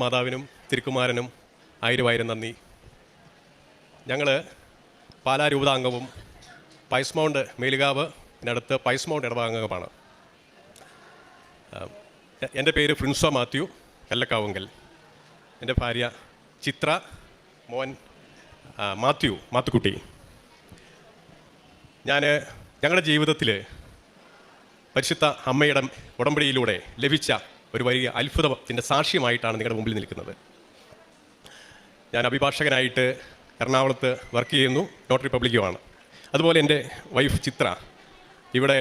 മാതാവിനും തിരുക്കുമാരനും ആയിരം നന്ദി. ഞങ്ങൾ പാലാ രൂപതാംഗവും പൈസ് മൗണ്ട് മേലുകാവിനടുത്ത് പൈസ് മൗണ്ട് ഇടവകാംഗമാണ്. എൻ്റെ പേര് ഫ്രിൻസോ മാത്യു കല്ലക്കാവുങ്കൽ. എൻ്റെ ഭാര്യ ചിത്ര, മോൻ മാത്തുക്കുട്ടി. ഞങ്ങളുടെ ജീവിതത്തിൽ പരിശുദ്ധ അമ്മയുടെ ഉടമ്പടിയിലൂടെ ലഭിച്ച ഒരു വലിയ അത്ഭുതത്തിൻ്റെ സാക്ഷ്യമായിട്ടാണ് നിങ്ങളുടെ മുമ്പിൽ നിൽക്കുന്നത്. ഞാൻ അഭിഭാഷകനായിട്ട് എറണാകുളത്ത് വർക്ക് ചെയ്യുന്നു, നോട്ടറി പബ്ലിക്കുമാണ്. അതുപോലെ എൻ്റെ വൈഫ് ചിത്ര ഇവിടെ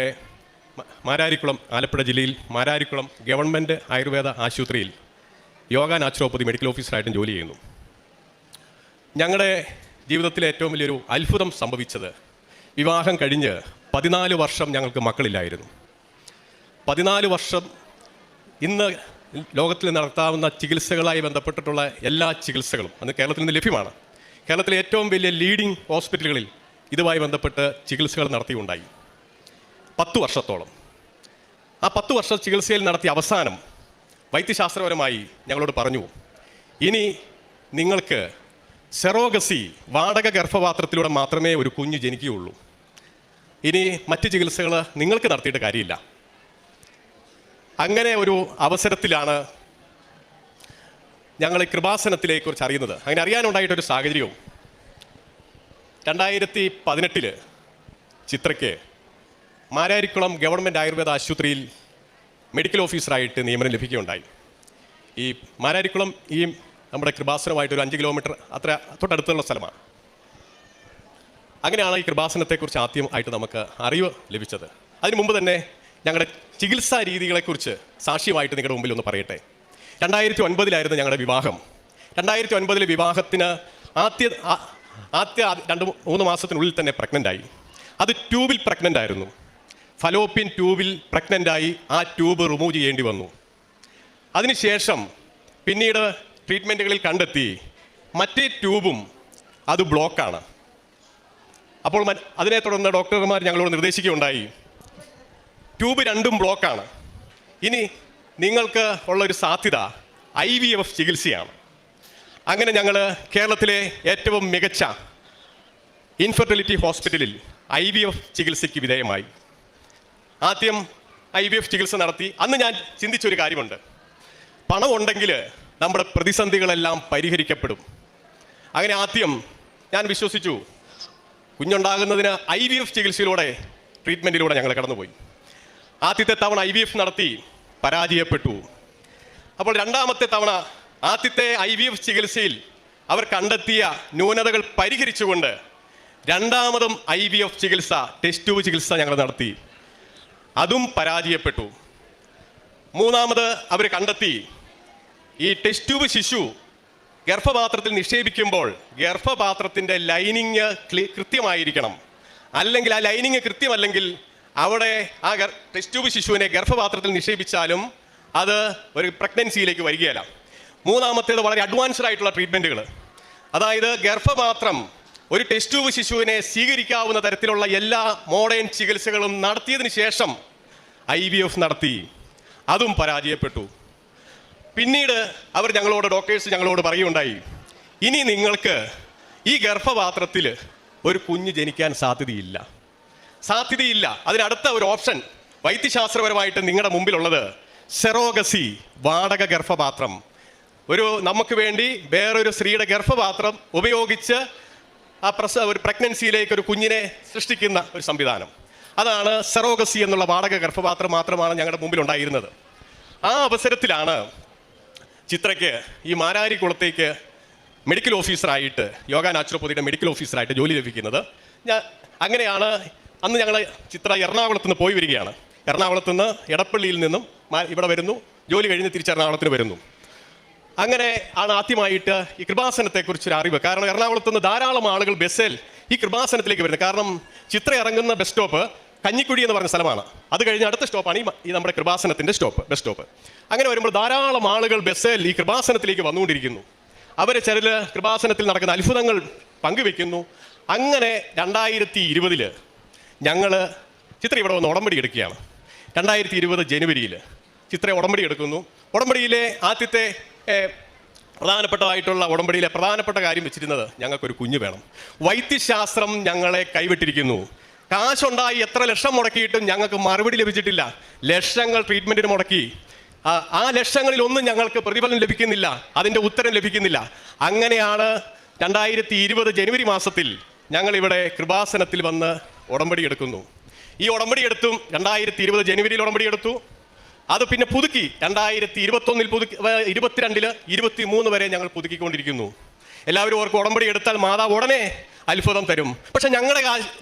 മാരാരിക്കുളം, ആലപ്പുഴ ജില്ലയിൽ മാരാരിക്കുളം ഗവൺമെൻറ് ആയുർവേദ ആശുപത്രിയിൽ യോഗ നാച്ചുറോപ്പതി മെഡിക്കൽ ഓഫീസറായിട്ടും ജോലി ചെയ്യുന്നു. ഞങ്ങളുടെ ജീവിതത്തിലെ ഏറ്റവും വലിയൊരു അത്ഭുതം സംഭവിച്ചത്, വിവാഹം കഴിഞ്ഞ് 14 വർഷം ഞങ്ങൾക്ക് മക്കളില്ലായിരുന്നു. 14 വർഷം ഇന്ന് ലോകത്തിൽ നടത്താവുന്ന ചികിത്സകളായി ബന്ധപ്പെട്ടിട്ടുള്ള എല്ലാ ചികിത്സകളും അന്ന് കേരളത്തിൽ നിന്ന് ലഭ്യമാണ്. കേരളത്തിലെ ഏറ്റവും വലിയ ലീഡിംഗ് ഹോസ്പിറ്റലുകളിൽ ഇതുമായി ബന്ധപ്പെട്ട് ചികിത്സകൾ നടത്തിയുണ്ടായി 10 വർഷത്തോളം. ആ 10 വർഷ ചികിത്സയിൽ നടത്തിയ അവസാനം വൈദ്യശാസ്ത്രപരമായി ഞങ്ങളോട് പറഞ്ഞു, ഇനി നിങ്ങൾക്ക് സെറോഗസി, വാടക ഗർഭപാത്രത്തിലൂടെ മാത്രമേ ഒരു കുഞ്ഞ് ജനിക്കുകയുള്ളൂ. ഇനി മറ്റ് ചികിത്സകൾ നിങ്ങൾക്ക് നടത്തിയിട്ട് കാര്യമില്ല. അങ്ങനെ ഒരു അവസരത്തിലാണ് ഞങ്ങൾ കൃപാസനത്തിനെക്കുറിച്ച് അറിയുന്നത്. അങ്ങനെ അറിയാനുണ്ടായിട്ടൊരു സാഹചര്യവും 2018 ചിത്രയ്ക്ക് മാരാരിക്കുളം ഗവൺമെൻറ് ആയുർവേദ ആശുപത്രിയിൽ മെഡിക്കൽ ഓഫീസറായിട്ട് നിയമനം ലഭിക്കുകയുണ്ടായി. ഈ മാരാരിക്കുളം ഈ നമ്മുടെ കൃപാസനമായിട്ടൊരു 5 കിലോമീറ്റർ അത്ര തൊട്ടടുത്തുള്ള സ്ഥലമാണ്. അങ്ങനെയാണ് ഈ കൃപാസനത്തെക്കുറിച്ച് ആദ്യമായിട്ട് നമുക്ക് അറിവ് ലഭിച്ചത്. അതിനു മുമ്പ് തന്നെ ഞങ്ങളുടെ ചികിത്സാ രീതികളെക്കുറിച്ച് സാക്ഷ്യമായിട്ട് നിങ്ങളുടെ മുമ്പിൽ ഒന്ന് പറയട്ടെ. 2009 ഞങ്ങളുടെ വിവാഹം. 2009 വിവാഹത്തിന് ആദ്യ 2-3 മാസത്തിനുള്ളിൽ തന്നെ പ്രഗ്നൻ്റായി. അത് ട്യൂബിൽ പ്രഗ്നൻ്റ് ആയിരുന്നു. ഫലോപ്പിയൻ ട്യൂബിൽ പ്രഗ്നൻ്റായി ആ ട്യൂബ് റിമൂവ് ചെയ്യേണ്ടി വന്നു. അതിനുശേഷം പിന്നീട് ട്രീറ്റ്മെൻറ്റുകളിൽ കണ്ടെത്തി മറ്റേ ട്യൂബും അത് ബ്ലോക്കാണ്. അപ്പോൾ അതിനെ തുടർന്ന് ഡോക്ടർമാർ ഞങ്ങളോട് നിർദ്ദേശിക്കുകയുണ്ടായി, ട്യൂബ് രണ്ടും ബ്ലോക്കാണ്, ഇനി നിങ്ങൾക്ക് ഉള്ളൊരു സാധ്യത IVF ചികിത്സയാണ്. അങ്ങനെ ഞങ്ങൾ കേരളത്തിലെ ഏറ്റവും മികച്ച ഇൻഫെർട്ടിലിറ്റി ഹോസ്പിറ്റലിൽ IVF ചികിത്സയ്ക്ക് വിധേയമായി. ആദ്യം IVF ചികിത്സ നടത്തി. അന്ന് ഞാൻ ചിന്തിച്ചൊരു കാര്യമുണ്ട്, പണമുണ്ടെങ്കിൽ നമ്മുടെ പ്രതിസന്ധികളെല്ലാം പരിഹരിക്കപ്പെടും. അങ്ങനെ ആദ്യം ഞാൻ വിശ്വസിച്ചു, കുഞ്ഞുണ്ടാകുന്നതിന് IVF ചികിത്സയിലൂടെ, ട്രീറ്റ്മെൻറ്റിലൂടെ ഞങ്ങൾ കടന്നുപോയി. ആദ്യത്തെ തവണ IVF നടത്തി, പരാജയപ്പെട്ടു. അപ്പോൾ രണ്ടാമത്തെ തവണ ആദ്യത്തെ IVF ചികിത്സയിൽ അവർ കണ്ടെത്തിയ ന്യൂനതകൾ പരിഹരിച്ചുകൊണ്ട് രണ്ടാമതും IVF ചികിത്സ, ടെസ്റ്റ് ട്യൂബ് ചികിത്സ ഞങ്ങൾ നടത്തി. അതും പരാജയപ്പെട്ടു. മൂന്നാമത് അവർ കണ്ടെത്തി, ഈ ടെസ്റ്റ് ട്യൂബ് ശിശു ഗർഭപാത്രത്തിൽ നിക്ഷേപിക്കുമ്പോൾ ഗർഭപാത്രത്തിൻ്റെ ലൈനിങ് കൃത്യമായിരിക്കണം. അല്ലെങ്കിൽ ആ ലൈനിങ് കൃത്യമല്ലെങ്കിൽ അവിടെ ആ ടെസ്റ്റ് ട്യൂബ് ശിശുവിനെ ഗർഭപാത്രത്തിൽ നിക്ഷേപിച്ചാലും അത് ഒരു പ്രഗ്നൻസിയിലേക്ക് വരികയില്ല. മൂന്നാമത്തേത് വളരെ അഡ്വാൻസ്ഡ് ആയിട്ടുള്ള ട്രീറ്റ്മെൻറ്റുകൾ. അതായത് ഗർഭപാത്രം ഒരു ടെസ്റ്റ് ട്യൂബ് ശിശുവിനെ സ്വീകരിക്കാവുന്ന തരത്തിലുള്ള എല്ലാ മോഡേൺ ചികിത്സകളും നടത്തിയതിന് ശേഷം IVF നടത്തി. അതും പരാജയപ്പെട്ടു. പിന്നീട് അവർ ഡോക്ടേഴ്സ് ഞങ്ങളോട് പറയുകയുണ്ടായി, ഇനി നിങ്ങൾക്ക് ഈ ഗർഭപാത്രത്തിൽ ഒരു കുഞ്ഞ് ജനിക്കാൻ സാധ്യതയില്ല. അതിനടുത്ത ഒരു ഓപ്ഷൻ വൈദ്യശാസ്ത്രപരമായിട്ട് നിങ്ങളുടെ മുമ്പിലുള്ളത് സെറോഗസി, വാടക ഗർഭപാത്രം. നമുക്ക് വേണ്ടി വേറൊരു സ്ത്രീയുടെ ഗർഭപാത്രം ഉപയോഗിച്ച് ഒരു പ്രഗ്നൻസിയിലേക്ക് ഒരു കുഞ്ഞിനെ സൃഷ്ടിക്കുന്ന ഒരു സംവിധാനം. അതാണ് സെറോഗസി എന്നുള്ള വാടക ഗർഭപാത്രം മാത്രമാണ് ഞങ്ങളുടെ മുമ്പിലുണ്ടായിരുന്നത്. ആ അവസരത്തിലാണ് ചിത്രയ്ക്ക് ഈ മാരാരിക്കുളത്തേക്ക് മെഡിക്കൽ ഓഫീസറായിട്ട്, യോഗ നാച്ചുറോപ്പതിയുടെ മെഡിക്കൽ ഓഫീസറായിട്ട് ജോലി ലഭിക്കുന്നത്. അങ്ങനെയാണ് അന്ന് ഞങ്ങൾ ചിത്ര എറണാകുളത്ത് നിന്ന് പോയി വരികയാണ്. എറണാകുളത്ത് നിന്ന് എടപ്പള്ളിയിൽ നിന്നും ഇവിടെ വരുന്നു, ജോലി കഴിഞ്ഞ് തിരിച്ച് എറണാകുളത്തിന് വരുന്നു. അങ്ങനെ ആണ് ആദ്യമായിട്ട് ഈ കൃപാസനത്തെക്കുറിച്ചൊരു അറിവ്. കാരണം എറണാകുളത്ത് നിന്ന് ധാരാളം ആളുകൾ ബസ്സിൽ ഈ കൃപാസനത്തിലേക്ക് വരുന്നത്. കാരണം ചിത്ര ഇറങ്ങുന്ന ബസ് സ്റ്റോപ്പ് കഞ്ഞിക്കുഴി എന്ന് പറഞ്ഞ സ്ഥലമാണ്. അത് കഴിഞ്ഞ് അടുത്ത സ്റ്റോപ്പാണ് ഈ നമ്മുടെ കൃപാസനത്തിൻ്റെ ബസ് സ്റ്റോപ്പ്. അങ്ങനെ വരുമ്പോൾ ധാരാളം ആളുകൾ ബസ്സിൽ ഈ കൃപാസനത്തിലേക്ക് വന്നുകൊണ്ടിരിക്കുന്നു. അവർ ചിലർ കൃപാസനത്തിൽ നടക്കുന്ന അത്ഭുതങ്ങൾ പങ്കുവെക്കുന്നു. അങ്ങനെ 2020 ഞങ്ങൾ ചിത്ര ഇവിടെ വന്ന് ഉടമ്പടി എടുക്കുകയാണ്. 2020 ജനുവരിയിൽ ചിത്ര ഉടമ്പടി എടുക്കുന്നു. ഉടമ്പടിയിലെ ആദ്യത്തെ പ്രധാനപ്പെട്ടതായിട്ടുള്ള ഉടമ്പടിയിലെ പ്രധാനപ്പെട്ട കാര്യം വെച്ചിരുന്നത് ഞങ്ങൾക്കൊരു കുഞ്ഞ് വേണം. വൈദ്യശാസ്ത്രം ഞങ്ങളെ കൈവിട്ടിരിക്കുന്നു. കാശുണ്ടായി എത്ര ലക്ഷം മുടക്കിയിട്ടും ഞങ്ങൾക്ക് മറുപടി ലഭിച്ചിട്ടില്ല. ലക്ഷങ്ങൾ ട്രീറ്റ്മെൻറ്റിന് മുടക്കി, ആ ലക്ഷങ്ങളിലൊന്നും ഞങ്ങൾക്ക് പ്രതിഫലം ലഭിക്കുന്നില്ല, അതിൻ്റെ ഉത്തരം ലഭിക്കുന്നില്ല. അങ്ങനെയാണ് 2020 ജനുവരി മാസത്തിൽ ഞങ്ങളിവിടെ കൃപാസനത്തിൽ വന്ന് ഉടമ്പടി എടുക്കുന്നു. ഈ ഉടമ്പടി എടുത്തും 2020 ജനുവരിയിൽ ഉടമ്പടി എടുത്തു. അത് പിന്നെ പുതുക്കി 2021 പുതുക്കി, 22 23 വരെ ഞങ്ങൾ പുതുക്കിക്കൊണ്ടിരിക്കുന്നു. എല്ലാവരും ഓർക്ക് ഉടമ്പടി എടുത്താൽ മാതാവ് ഉടനെ അത്ഭുതം തരും. പക്ഷെ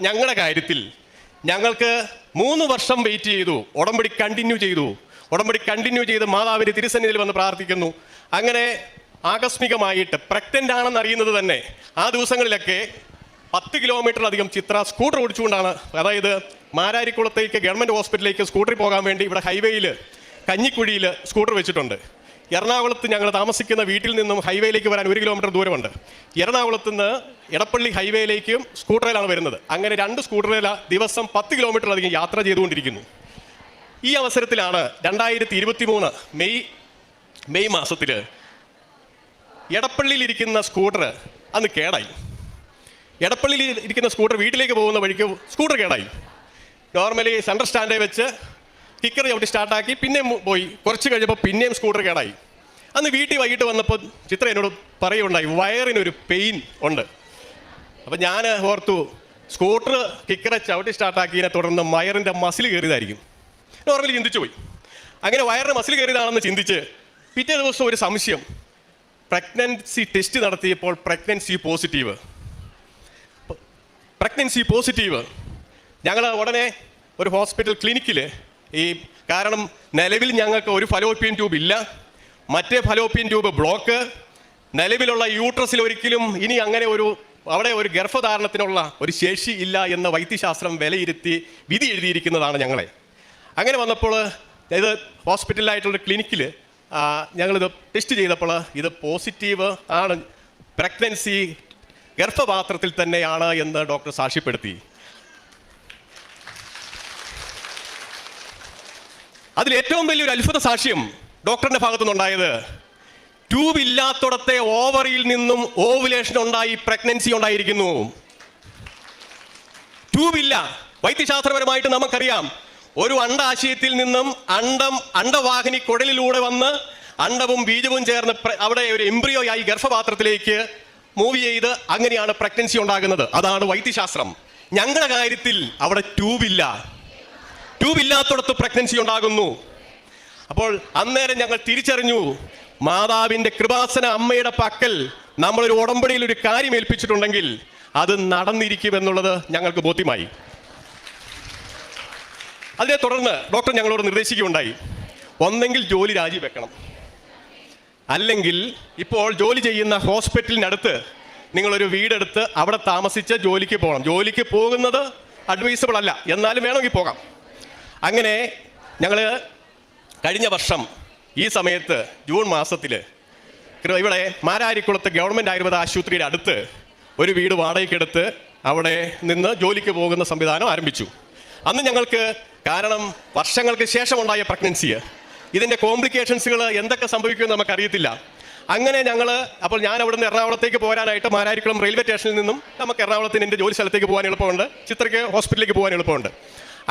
ഞങ്ങളുടെ കാര്യത്തിൽ ഞങ്ങൾക്ക് 3 വർഷം വെയിറ്റ് ചെയ്തു. ഉടമ്പടി കണ്ടിന്യൂ ചെയ്ത് മാതാവിൻ്റെ തിരുസന്നിധിയിൽ വന്ന് പ്രാർത്ഥിക്കുന്നു. അങ്ങനെ ആകസ്മികമായിട്ട് പ്രഗ്നൻ്റ് ആണെന്ന് അറിയുന്നത് തന്നെ ആ ദിവസങ്ങളിലൊക്കെ 10 കിലോമീറ്ററിലധികം ചിത്ര സ്കൂട്ടർ ഓടിച്ചുകൊണ്ടാണ്, അതായത് മാരാരിക്കുളത്തേക്ക് ഗവൺമെൻറ് ഹോസ്പിറ്റലിലേക്ക് സ്കൂട്ടറിൽ പോകാൻ വേണ്ടി ഇവിടെ ഹൈവേയിൽ കഞ്ഞിക്കുഴിയിൽ സ്കൂട്ടർ വെച്ചിട്ടുണ്ട്. എറണാകുളത്ത് ഞങ്ങൾ താമസിക്കുന്ന വീട്ടിൽ നിന്നും ഹൈവേയിലേക്ക് വരാൻ 1 കിലോമീറ്റർ ദൂരമുണ്ട്. എറണാകുളത്ത് നിന്ന് എടപ്പള്ളി ഹൈവേയിലേക്കും സ്കൂട്ടറിലാണ് വരുന്നത്. അങ്ങനെ 2 സ്കൂട്ടറിൽ ദിവസം 10 കിലോമീറ്ററിലധികം യാത്ര ചെയ്തുകൊണ്ടിരിക്കുന്നു. ഈ അവസരത്തിലാണ് 2023 മെയ് മാസത്തിൽ എടപ്പള്ളിയിലിരിക്കുന്ന സ്കൂട്ടർ അന്ന് കേടായി. എടപ്പള്ളിയിൽ ഇരിക്കുന്ന സ്കൂട്ടർ വീട്ടിലേക്ക് പോകുന്ന വഴിക്ക് സ്കൂട്ടർ കേടായി. നോർമലി സെൻട്രൽ സ്റ്റാൻഡേ വെച്ച് കിക്കർ ചവിട്ടി സ്റ്റാർട്ടാക്കി പിന്നെയും പോയി. കുറച്ച് കഴിഞ്ഞപ്പോൾ പിന്നെയും സ്കൂട്ടർ കേടായി. അന്ന് വീട്ടിൽ വൈകിട്ട് വന്നപ്പോൾ ചിത്ര എന്നോട് പറയുണ്ടായി, വയറിനൊരു പെയിൻ ഉണ്ട്. അപ്പം ഞാൻ ഓർത്തു സ്കൂട്ടർ കിക്കറെ ചവിട്ടി സ്റ്റാർട്ടാക്കിയതിനെ തുടർന്ന് വയറിൻ്റെ മസിൽ കയറിയതായിരിക്കും. നോർമലി ചിന്തിച്ചു പോയി. അങ്ങനെ വയറിന് മസിൽ കയറിയതാണെന്ന് ചിന്തിച്ച് പിറ്റേ ദിവസം ഒരു സംശയം, പ്രഗ്നൻസി ടെസ്റ്റ് നടത്തിയപ്പോൾ പ്രഗ്നൻസി പോസിറ്റീവ്. ഞങ്ങൾ ഉടനെ ഒരു ഹോസ്പിറ്റൽ ക്ലിനിക്കിൽ കാരണം നിലവിൽ ഞങ്ങൾക്ക് ഒരു ഫലോപ്പിയൻ ട്യൂബ് ഇല്ല, മറ്റേ ഫലോപ്പിയൻ ട്യൂബ് ബ്ലോക്ക്, നിലവിലുള്ള യൂട്രസിൽ ഒരിക്കലും ഇനി അങ്ങനെ അവിടെ ഒരു ഗർഭധാരണത്തിനുള്ള ഒരു ശേഷി ഇല്ല എന്ന വൈദ്യശാസ്ത്രം വിലയിരുത്തി വിധി എഴുതിയിരിക്കുന്നതാണ് ഞങ്ങളെ. അങ്ങനെ വന്നപ്പോൾ ഇത് ഹോസ്പിറ്റലായിട്ടുള്ള ക്ലിനിക്കിൽ ഞങ്ങളിത് ടെസ്റ്റ് ചെയ്തപ്പോൾ ഇത് പോസിറ്റീവ് ആണ്, പ്രഗ്നൻസി ഗർഭപാത്രത്തിൽ തന്നെയാണ് എന്ന് ഡോക്ടർ സാക്ഷ്യപ്പെടുത്തി. അതിലേറ്റവും വലിയൊരു അത്ഭുത സാക്ഷ്യം ഡോക്ടറിന്റെ ഭാഗത്തുനിന്നുണ്ടായത്, ട്യൂബ് ഇല്ലാത്തടത്തെ ഓവറിയിൽ നിന്നും ഓവുലേഷൻ ഉണ്ടായി പ്രഗ്നൻസി ഉണ്ടായിരിക്കുന്നു. ട്യൂബില്ല. വൈദ്യശാസ്ത്രപരമായിട്ട് നമുക്കറിയാം, ഒരു അണ്ഡാശയത്തിൽ നിന്നും അണ്ഡവാഹിനി കുടലിലൂടെ വന്ന് അണ്ഡവും ബീജവും ചേർന്ന് അവിടെ ഒരു എംബ്രിയോയായി ഗർഭപാത്രത്തിലേക്ക് മൂവ് ചെയ്ത് അങ്ങനെയാണ് പ്രഗ്നൻസി ഉണ്ടാകുന്നത്. അതാണ് വൈദ്യശാസ്ത്രം. ഞങ്ങളുടെ കാര്യത്തിൽ അവിടെ ട്യൂബില്ലാത്തടത്ത് പ്രഗ്നൻസി ഉണ്ടാകുന്നു. അപ്പോൾ അന്നേരം ഞങ്ങൾ തിരിച്ചറിഞ്ഞു, മാതാവിൻ്റെ കൃപാസന അമ്മയുടെ പക്കൽ നമ്മളൊരു ഉടമ്പടിയിൽ ഒരു കാര്യം ഏൽപ്പിച്ചിട്ടുണ്ടെങ്കിൽ അത് നടന്നിരിക്കുമെന്നുള്ളത് ഞങ്ങൾക്ക് ബോധ്യമായി. അതിനെ തുടർന്ന് ഡോക്ടർ ഞങ്ങളോട് നിർദ്ദേശിക്കുകയുണ്ടായി, ഒന്നെങ്കിൽ ജോലി രാജിവെക്കണം, അല്ലെങ്കിൽ ഇപ്പോൾ ജോലി ചെയ്യുന്ന ഹോസ്പിറ്റലിനടുത്ത് നിങ്ങളൊരു വീടെടുത്ത് അവിടെ താമസിച്ച് ജോലിക്ക് പോകണം. ജോലിക്ക് പോകുന്നത് അഡ്വൈസബിൾ അല്ല, എന്നാലും വേണമെങ്കിൽ പോകാം. അങ്ങനെ ഞങ്ങൾ കഴിഞ്ഞ വർഷം ഈ സമയത്ത് ജൂൺ മാസത്തിൽ ഇവിടെ മാരാരിക്കുളത്ത് ഗവൺമെൻറ് ആയുർവേദ ആശുപത്രിയുടെ അടുത്ത് ഒരു വീട് വാടകയ്ക്കെടുത്ത് അവിടെ നിന്ന് ജോലിക്ക് പോകുന്ന സംവിധാനം ആരംഭിച്ചു. അന്ന് ഞങ്ങൾക്ക്, കാരണം വർഷങ്ങൾക്ക് ശേഷമുണ്ടായ പ്രഗ്നൻസി, ഇതിൻ്റെ കോംപ്ലിക്കേഷൻസുകൾ എന്തൊക്കെ സംഭവിക്കുമെന്ന് നമുക്കറിയത്തില്ല. അങ്ങനെ അപ്പോൾ ഞാൻ അവിടെ നിന്ന് എറണാകുളത്തേക്ക് പോരാനായിട്ട് മാരാരിക്കുളം റെയിൽവേ സ്റ്റേഷനിൽ നിന്നും നമുക്ക് എറണാകുളത്തിന് എൻ്റെ ജോലി സ്ഥലത്തേക്ക് പോകാൻ എളുപ്പമുണ്ട്, ചിത്രയ്ക്ക് ഹോസ്പിറ്റലിലേക്ക് പോകാൻ എളുപ്പമുണ്ട്.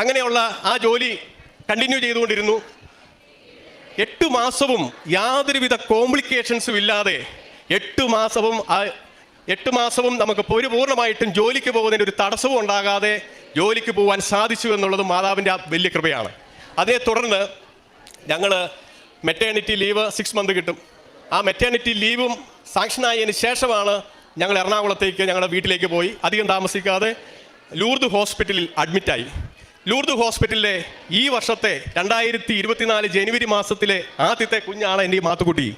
അങ്ങനെയുള്ള ആ ജോലി കണ്ടിന്യൂ ചെയ്തുകൊണ്ടിരുന്നു. 8 മാസവും യാതൊരുവിധ കോംപ്ലിക്കേഷൻസും ഇല്ലാതെ 8 മാസവും നമുക്ക് പൂർണ്ണമായിട്ടും ജോലിക്ക് പോകുന്നതിന് ഒരു തടസ്സവും ഉണ്ടാകാതെ ജോലിക്ക് പോകാൻ സാധിച്ചു എന്നുള്ളത് മാതാവിൻ്റെ വലിയ കൃപയാണ്. അതേ തുടർന്ന് ഞങ്ങൾ മെറ്റേണിറ്റി ലീവ് 6 മന്ത് കിട്ടും. ആ മെറ്റേണിറ്റി ലീവും സാങ്ഷനായതിന് ശേഷമാണ് ഞങ്ങൾ എറണാകുളത്തേക്ക് ഞങ്ങളുടെ വീട്ടിലേക്ക് പോയി. അധികം താമസിക്കാതെ ലൂർദ് ഹോസ്പിറ്റലിൽ അഡ്മിറ്റായി. ലൂർദ് ഹോസ്പിറ്റലിലെ ഈ വർഷത്തെ 2024 ജനുവരി മാസത്തിലെ ആദ്യത്തെ കുഞ്ഞാണ് എൻ്റെ ഈ മാത്തുക്കുട്ടി.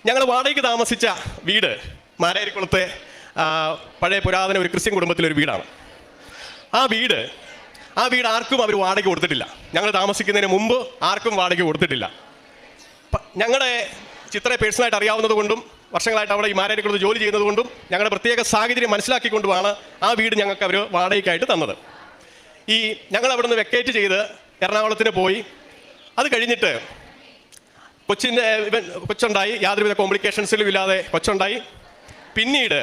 ഞങ്ങൾ വാടകയ്ക്ക് താമസിച്ച വീട് മാരാരിക്കുളത്തെ പഴയ പുരാതന ഒരു ക്രിസ്ത്യൻ കുടുംബത്തിലൊരു വീടാണ്. ആ വീട് ആർക്കും അവർ വാടക കൊടുത്തിട്ടില്ല. ഞങ്ങൾ താമസിക്കുന്നതിന് മുമ്പ് ആർക്കും വാടക കൊടുത്തിട്ടില്ല. ഞങ്ങളുടെ ചിത്രയെ പേഴ്സണലായിട്ട് അറിയാവുന്നത് കൊണ്ടും വർഷങ്ങളായിട്ട് അവിടെ ഈ മാരാരിക്കുളത്ത് ജോലി ചെയ്യുന്നത് കൊണ്ടും ഞങ്ങളുടെ പ്രത്യേക സാഹചര്യം മനസ്സിലാക്കിക്കൊണ്ടുമാണ് ആ വീട് ഞങ്ങൾക്ക് അവർ വാടകയ്ക്കായിട്ട് തന്നത്. ഞങ്ങൾ അവിടെ നിന്ന് വെക്കേറ്റ് ചെയ്ത് എറണാകുളത്തിന് പോയി. അത് കഴിഞ്ഞിട്ട് കൊച്ചുണ്ടായി, യാതൊരുവിധ കോംപ്ലിക്കേഷൻസിലും ഇല്ലാതെ കൊച്ചുണ്ടായി. പിന്നീട്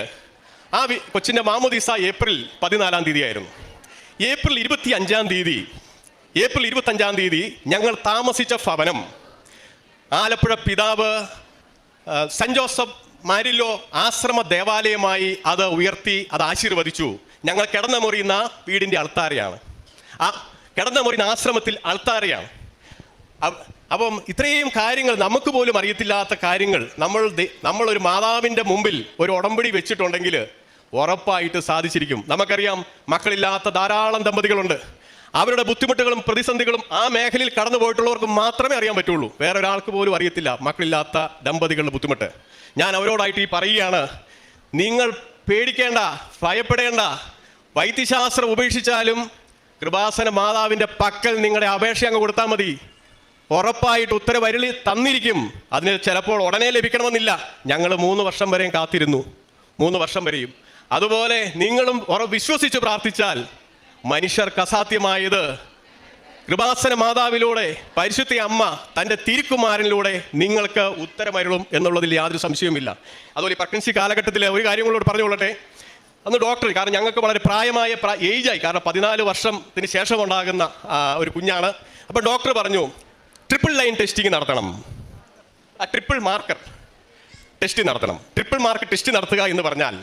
കൊച്ചിൻ്റെ മാമോദീസ ഏപ്രിൽ 14 തീയതി ആയിരുന്നു. ഏപ്രിൽ 25 തീയതി ഞങ്ങൾ താമസിച്ച ഭവനം ആലപ്പുഴ പിതാവ് സെൻറ് ജോസഫ് മാരില്ലോ ആശ്രമ ദേവാലയമായി അത് ഉയർത്തി, അത് ആശീർവദിച്ചു. ഞങ്ങൾ കിടന്ന മുറിയുന്ന വീടിൻ്റെ അൾത്താരയാണ്, ആ കിടന്ന മുറിയുന്ന ആശ്രമത്തിൽ അൾത്താരയാണ്. അപ്പം ഇത്രയും കാര്യങ്ങൾ നമുക്ക് പോലും അറിയത്തില്ലാത്ത കാര്യങ്ങൾ നമ്മളൊരു മാതാവിൻ്റെ മുമ്പിൽ ഒരു ഉടമ്പടി വെച്ചിട്ടുണ്ടെങ്കിൽ ഉറപ്പായിട്ട് സാധിച്ചിരിക്കും. നമുക്കറിയാം, മക്കളില്ലാത്ത ധാരാളം ദമ്പതികളുണ്ട്. അവരുടെ ബുദ്ധിമുട്ടുകളും പ്രതിസന്ധികളും ആ മേഖലയിൽ കടന്നു പോയിട്ടുള്ളവർക്ക് മാത്രമേ അറിയാൻ പറ്റുള്ളൂ. വേറെ ഒരാൾക്ക് പോലും അറിയത്തില്ല മക്കളില്ലാത്ത ദമ്പതികളുടെ ബുദ്ധിമുട്ട്. ഞാൻ അവരോടായിട്ട് ഈ പറയുകയാണ്, നിങ്ങൾ പേടിക്കേണ്ട, ഭയപ്പെടേണ്ട. വൈദ്യശാസ്ത്രം ഉപേക്ഷിച്ചാലും കൃപാസന മാതാവിൻ്റെ പക്കൽ നിങ്ങളുടെ അപേക്ഷ അങ്ങ് കൊടുത്താൽ മതി. ഉറപ്പായിട്ട് ഉത്തരവരുളി തന്നിരിക്കും. അതിന് ചിലപ്പോൾ ഉടനെ ലഭിക്കണമെന്നില്ല. ഞങ്ങൾ 3 വർഷം വരെയും കാത്തിരുന്നു, 3 വർഷം വരെയും. അതുപോലെ നിങ്ങളും വിശ്വസിച്ച് പ്രാർത്ഥിച്ചാൽ മനുഷ്യർക്ക് അസാധ്യമായത് കൃപാസന മാതാവിലൂടെ, പരിശുദ്ധ അമ്മ തൻ്റെ തിരുക്കുമാരനിലൂടെ നിങ്ങൾക്ക് ഉത്തരമരുളും എന്നുള്ളതിൽ യാതൊരു സംശയവുമില്ല. അതുപോലെ ഈ പ്രഗ്നൻസി കാലഘട്ടത്തിൽ ഒരു കാര്യം കൂടെ പറഞ്ഞുകൊള്ളട്ടെ. അന്ന് ഡോക്ടർ, കാരണം ഞങ്ങൾക്ക് വളരെ പ്രായമായ ഏജായി, കാരണം 14 വർഷത്തിന് ശേഷം ഉണ്ടാകുന്ന ഒരു കുഞ്ഞാണ്. അപ്പോൾ ഡോക്ടർ പറഞ്ഞു, ട്രിപ്പിൾ ലൈൻ ടെസ്റ്റിംഗ് നടത്തണം, ട്രിപ്പിൾ മാർക്കർ ടെസ്റ്റ് നടത്തണം. ട്രിപ്പിൾ മാർക്ക് ടെസ്റ്റ് നടത്തുക എന്ന് പറഞ്ഞാൽ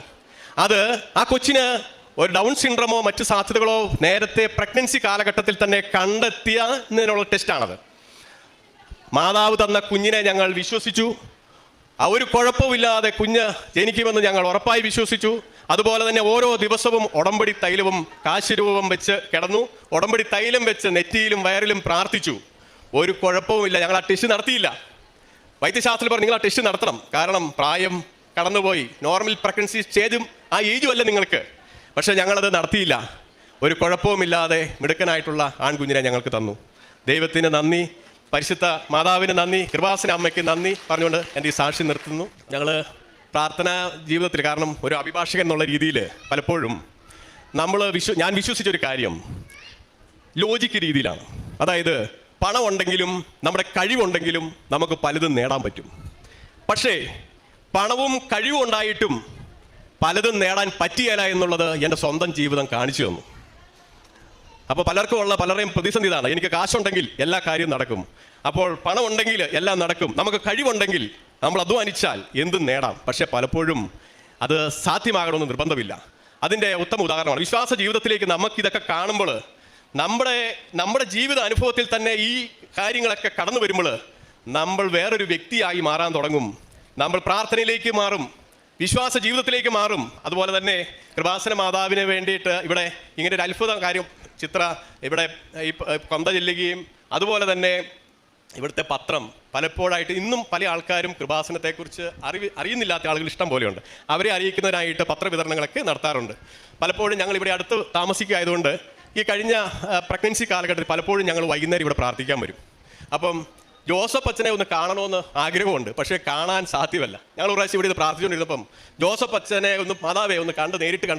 അത് ആ കൊച്ചിന് ഒരു ഡൗൺ സിൻഡ്രമോ മറ്റ് സാധ്യതകളോ നേരത്തെ പ്രഗ്നൻസി കാലഘട്ടത്തിൽ തന്നെ കണ്ടെത്തിയതിനുള്ള ടെസ്റ്റാണത്. മാതാവ് തന്ന കുഞ്ഞിനെ ഞങ്ങൾ വിശ്വസിച്ചു. ഒരു കുഴപ്പമില്ലാതെ കുഞ്ഞ് ജനിക്കുമെന്ന് ഞങ്ങൾ ഉറപ്പായി വിശ്വസിച്ചു. അതുപോലെ തന്നെ ഓരോ ദിവസവും ഉടമ്പടി തൈലവും കാശുരൂപം വെച്ച് കിടന്നു. ഉടമ്പടി തൈലം വെച്ച് നെറ്റിയിലും വയറിലും പ്രാർത്ഥിച്ചു. ഒരു കുഴപ്പവുമില്ല. ഞങ്ങൾ ആ ടെസ്റ്റ് നടത്തിയില്ല. വൈദ്യശാസ്ത്രത്തിൽ പറഞ്ഞു, നിങ്ങൾ ആ ടെസ്റ്റ് നടത്തണം, കാരണം പ്രായം കടന്നുപോയി, നോർമൽ പ്രഗ്നൻസി സ്റ്റേജും ആ ഏജും അല്ല നിങ്ങൾക്ക്. പക്ഷേ ഞങ്ങളത് നടത്തിയില്ല. ഒരു കുഴപ്പവുമില്ലാതെ മിടുക്കനായിട്ടുള്ള ആൺകുഞ്ഞിനെ ഞങ്ങൾക്ക് തന്നു. ദൈവത്തിന് നന്ദി, പരിശുദ്ധ മാതാവിന് നന്ദി, കൃപാസന അമ്മയ്ക്ക് നന്ദി പറഞ്ഞുകൊണ്ട് എൻ്റെ ഈ സാക്ഷി നിർത്തുന്നു. ഞങ്ങൾ പ്രാർത്ഥനാ ജീവിതത്തിൽ, കാരണം ഒരു അഭിഭാഷകൻ എന്നുള്ള രീതിയിൽ പലപ്പോഴും ഞാൻ വിശ്വസിച്ചൊരു കാര്യം ലോജിക്ക് രീതിയിലാണ്. അതായത് പണം ഉണ്ടെങ്കിലും നമ്മുടെ കഴിവുണ്ടെങ്കിലും നമുക്ക് പലതും നേടാൻ പറ്റും. പക്ഷേ പണവും കഴിവും ഉണ്ടായിട്ടും പലതും നേടാൻ പറ്റിയല്ല എന്നുള്ളത് എൻ്റെ സ്വന്തം ജീവിതം കാണിച്ചു തന്നു. അപ്പോൾ പലരുടെയും പ്രതിസന്ധി ഇതാണ്, എനിക്ക് കാശുണ്ടെങ്കിൽ എല്ലാ കാര്യവും നടക്കും. അപ്പോൾ പണം ഉണ്ടെങ്കിൽ എല്ലാം നടക്കും. നമുക്ക് കഴിവുണ്ടെങ്കിൽ നമ്മൾ അധ്വാനിച്ചാൽ എന്തും നേടാം. പക്ഷേ പലപ്പോഴും അത് സാധ്യമാകണമെന്ന് നിർബന്ധമില്ല. അതിൻ്റെ ഉത്തമ ഉദാഹരണമാണ് വിശ്വാസ ജീവിതത്തിലേക്ക് നമുക്കിതൊക്കെ കാണുമ്പോൾ, നമ്മുടെ ജീവിത അനുഭവത്തിൽ തന്നെ ഈ കാര്യങ്ങളൊക്കെ കടന്നു വരുമ്പോൾ നമ്മൾ വേറൊരു വ്യക്തിയായി മാറാൻ തുടങ്ങും. നമ്മൾ പ്രാർത്ഥനയിലേക്ക് മാറും, വിശ്വാസ ജീവിതത്തിലേക്ക് മാറും. അതുപോലെ തന്നെ കൃപാസന മാതാവിന് വേണ്ടിയിട്ട് ഇവിടെ ഇങ്ങനെ ഒരു അത്ഭുത കാര്യം ഇവിടെ ഈ കൊന്ത ചെല്ലുകയും, അതുപോലെ തന്നെ ഇവിടുത്തെ പത്രം പലപ്പോഴായിട്ട് ഇന്നും പല ആൾക്കാരും കൃപാസനത്തെക്കുറിച്ച് അറിയുന്നില്ലാത്ത ആളുകൾ ഇഷ്ടം പോലെയുണ്ട്. അവരെ അറിയിക്കുന്നതിനായിട്ട് പത്രവിതരണങ്ങളൊക്കെ നടത്താറുണ്ട്. പലപ്പോഴും ഞങ്ങൾ ഇവിടെ അടുത്ത് താമസിക്കുകയായതുകൊണ്ട് ഈ കഴിഞ്ഞ പ്രഗ്നൻസി കാലഘട്ടത്തിൽ പലപ്പോഴും ഞങ്ങൾ വൈകുന്നേരം ഇവിടെ പ്രാർത്ഥിക്കാൻ വരും. അപ്പം ജോസഫ് അച്ഛനെ ഒന്ന് കാണണമെന്ന് ആഗ്രഹമുണ്ട്, പക്ഷേ കാണാൻ സാധ്യമല്ല. ഞങ്ങൾ ഒരു പ്രാവശ്യം ഇവിടെ ഇത് പ്രാർത്ഥിച്ചുകൊണ്ടിരുന്നപ്പം ജോസഫ് അച്ഛനെ മാതാവെ നേരിട്ട്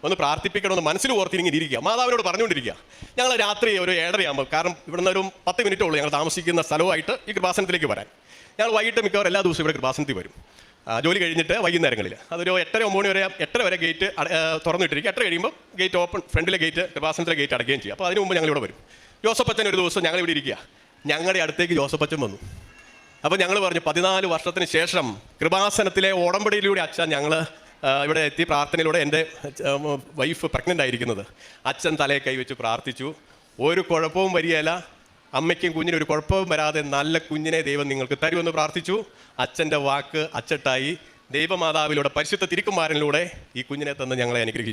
ഒന്ന് പ്രാർത്ഥിപ്പിക്കണമെന്ന് മനസ്സിൽ ഓർത്തിരിങ്ങനെ ഇരിക്കുക, മാതാവിനോട് പറഞ്ഞുകൊണ്ടിരിക്കുക. ഞങ്ങൾ രാത്രി ഒരു 7:30 കാരണം ഇവിടുന്ന് ഒരു 10 മിനിറ്റേ ഉള്ളൂ ഞങ്ങൾ താമസിക്കുന്ന സ്ഥലമായിട്ട് ഈ കൃപാസനത്തിലേക്ക് വരാൻ. ഞങ്ങൾ വൈകിട്ട് മിക്കവാറും എല്ലാ ദിവസവും ഇവിടെ കൃപാസനത്തിൽ വരും, ജോലി കഴിഞ്ഞിട്ട് വൈകുന്നേരങ്ങളിൽ. അതൊരു 8:30 വരെ ഗേറ്റ് തുറന്നിട്ടിരിക്കും. 8 കഴിയുമ്പോൾ ഗേറ്റ് ഓപ്പൺ, ഫ്രണ്ടിലെ ഗേറ്റ് കൃപാസനത്തിലെ ഗേറ്റ് അടയ്ക്കുകയും ചെയ്യും. അപ്പോൾ അതിന് മുമ്പ് ഞങ്ങളിവിടെ വരും. ജോസഫ് അച്ഛൻ ഒരു ദിവസം ഞങ്ങളിവിടെ ഇരിക്കുക, ഞങ്ങളുടെ അടുത്തേക്ക് ജോസഫ് അച്ഛൻ വന്നു. അപ്പോൾ ഞങ്ങൾ പറഞ്ഞു, 14 വർഷത്തിന് ശേഷം കൃപാസനത്തിലെ ഉടമ്പടിയിലൂടെ അച്ഛൻ ഞങ്ങൾ ഇവിടെ എത്തി. പ്രാർത്ഥനയിലൂടെ എൻ്റെ വൈഫ് പ്രഗ്നൻ്റ് ആയിരിക്കുന്നത്, അച്ഛൻ തലയെ കൈവച്ച് പ്രാർത്ഥിച്ചു. ഒരു കുഴപ്പവും വരികയില്ല, അമ്മയ്ക്കും കുഞ്ഞിനും ഒരു കുഴപ്പവും വരാതെ നല്ല കുഞ്ഞിനെ ദൈവം നിങ്ങൾക്ക് തരുമെന്ന് പ്രാർത്ഥിച്ചു. അച്ഛൻ്റെ വാക്ക് അച്ചട്ടായി. ദൈവമാതാവിലൂടെ പരിശുദ്ധ തിരുക്കുമാരനിലൂടെ ഈ കുഞ്ഞിനെ തന്ന് ഞങ്ങളെ അനുഗ്രഹിച്ചു.